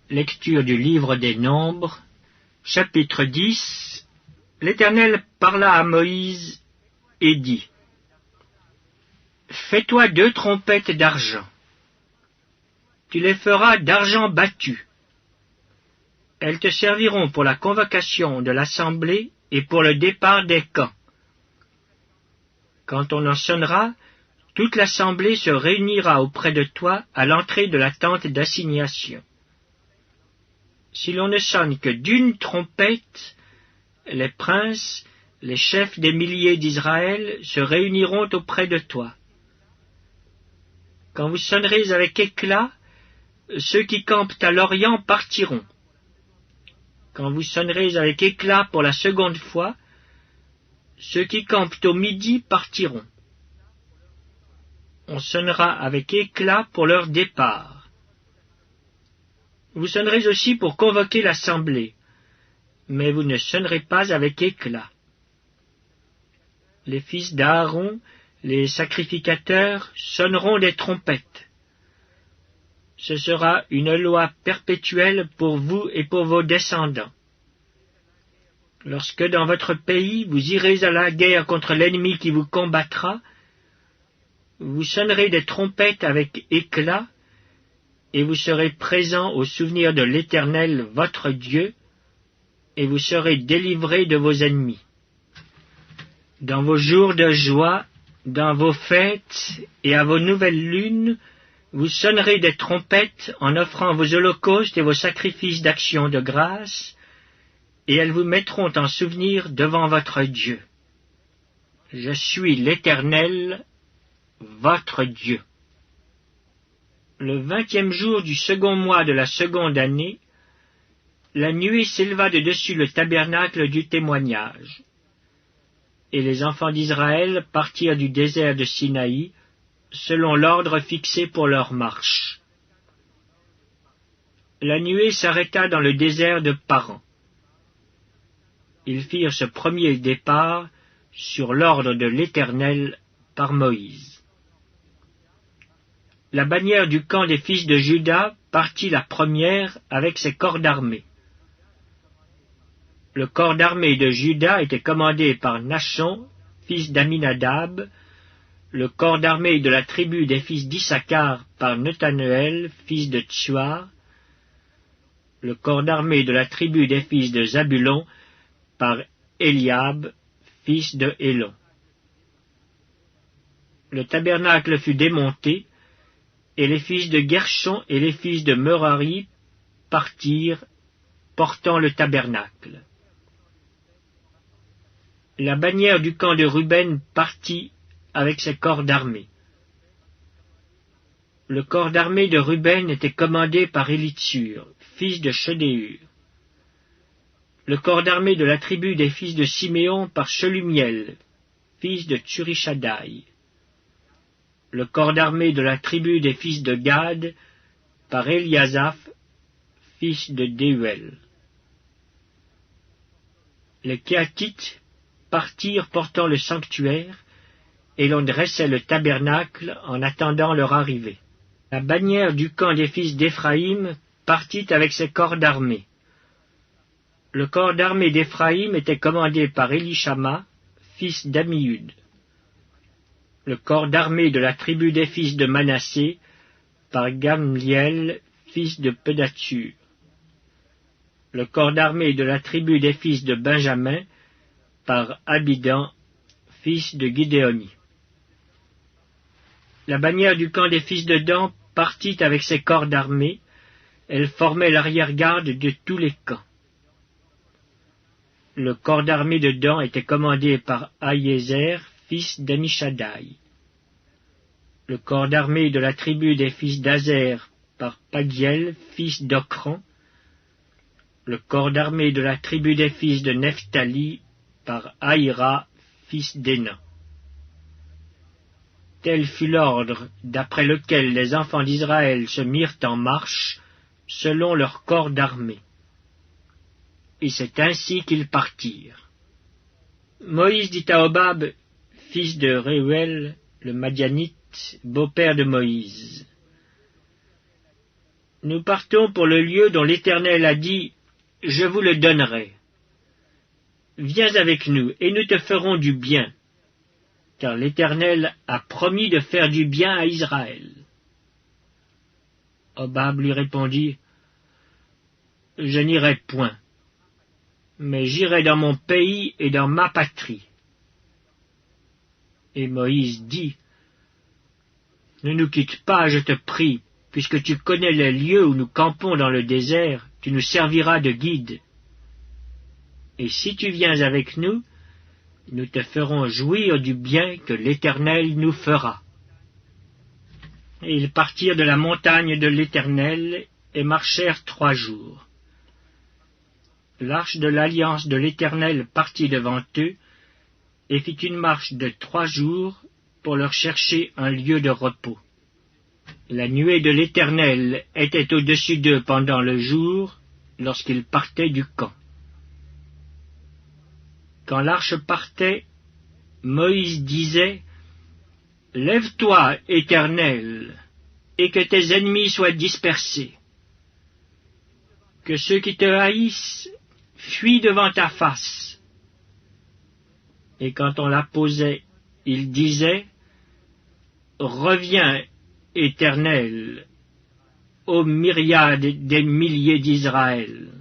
Lecture du livre des Nombres, chapitre 10. L'Éternel parla à Moïse et dit: Fais-toi 2 trompettes d'argent. Tu les feras d'argent battu. Elles te serviront pour la convocation de l'assemblée et pour le départ des camps. Quand on en sonnera, toute l'assemblée se réunira auprès de toi à l'entrée de la tente d'assignation. Si l'on ne sonne que d'1 trompette, les princes, les chefs des milliers d'Israël se réuniront auprès de toi. Quand vous sonnerez avec éclat, ceux qui campent à l'Orient partiront. Quand vous sonnerez avec éclat pour la 2e fois, ceux qui campent au midi partiront. On sonnera avec éclat pour leur départ. Vous sonnerez aussi pour convoquer l'assemblée, mais vous ne sonnerez pas avec éclat. Les fils d'Aaron, les sacrificateurs, sonneront des trompettes. Ce sera une loi perpétuelle pour vous et pour vos descendants. Lorsque dans votre pays vous irez à la guerre contre l'ennemi qui vous combattra, vous sonnerez des trompettes avec éclat, et vous serez présents au souvenir de l'Éternel votre Dieu, et vous serez délivrés de vos ennemis. Dans vos jours de joie, dans vos fêtes et à vos nouvelles lunes, vous sonnerez des trompettes en offrant vos holocaustes et vos sacrifices d'action de grâce, et elles vous mettront en souvenir devant votre Dieu. Je suis l'Éternel, votre Dieu. Le 20e jour du 2e mois de la 2e année, la nuée s'éleva de dessus le tabernacle du témoignage. Et les enfants d'Israël partirent du désert de Sinaï, selon l'ordre fixé pour leur marche. La nuée s'arrêta dans le désert de Paran. Ils firent ce premier départ sur l'ordre de l'Éternel par Moïse. La bannière du camp des fils de Juda partit la première avec ses corps d'armée. Le corps d'armée de Juda était commandé par Nachon, fils d'Aminadab, le corps d'armée de la tribu des fils d'Issachar par Nethaneël, fils de Tsuar, le corps d'armée de la tribu des fils de Zabulon par Eliab, fils de Hélon. Le tabernacle fut démonté, et les fils de Gershon et les fils de Merari partirent, portant le tabernacle. La bannière du camp de Ruben partit avec ses corps d'armée. Le corps d'armée de Ruben était commandé par Élitsur, fils de Shedéur. Le corps d'armée de la tribu des fils de Siméon par Shelumiel, fils de Tsurishaddaï. Le corps d'armée de la tribu des fils de Gad par Eliasaph, fils de Déuel. Les Kéatites partirent portant le sanctuaire, et l'on dressait le tabernacle en attendant leur arrivée. La bannière du camp des fils d'Éphraïm partit avec ses corps d'armée. Le corps d'armée d'Éphraïm était commandé par Élishama, fils d'Ammiud. Le corps d'armée de la tribu des fils de Manassé par Gamliel, fils de Pedatsur. Le corps d'armée de la tribu des fils de Benjamin par Abidan, fils de Gidéoni. La bannière du camp des fils de Dan partit avec ses corps d'armée. Elle formait l'arrière-garde de tous les camps. Le corps d'armée de Dan était commandé par Ahiézer, fils d'Amishadaï. Le corps d'armée de la tribu des fils d'Azer par Pagiel, fils d'Ocran. Le corps d'armée de la tribu des fils de Nephtali par Aïra, fils d'Énan. Tel fut l'ordre d'après lequel les enfants d'Israël se mirent en marche, selon leur corps d'armée. Et c'est ainsi qu'ils partirent. Moïse dit à Hobab, fils de Réuel, le Madianite, beau-père de Moïse: Nous partons pour le lieu dont l'Éternel a dit, « Je vous le donnerai. » Viens avec nous, et nous te ferons du bien, car l'Éternel a promis de faire du bien à Israël. Hobab lui répondit, « Je n'irai point, mais j'irai dans mon pays et dans ma patrie. » Et Moïse dit, « Ne nous quitte pas, je te prie, puisque tu connais les lieux où nous campons dans le désert, tu nous serviras de guide. Et si tu viens avec nous, nous te ferons jouir du bien que l'Éternel nous fera. » Et ils partirent de la montagne de l'Éternel et marchèrent 3 jours. L'arche de l'alliance de l'Éternel partit devant eux et fit une marche de 3 jours pour leur chercher un lieu de repos. La nuée de l'Éternel était au-dessus d'eux pendant le jour, lorsqu'ils partaient du camp. Quand l'arche partait, Moïse disait, « Lève-toi, Éternel, et que tes ennemis soient dispersés. Que ceux qui te haïssent fuient devant ta face. » Et quand on la posait, il disait, « Reviens, Éternel, aux myriades des milliers d'Israël. »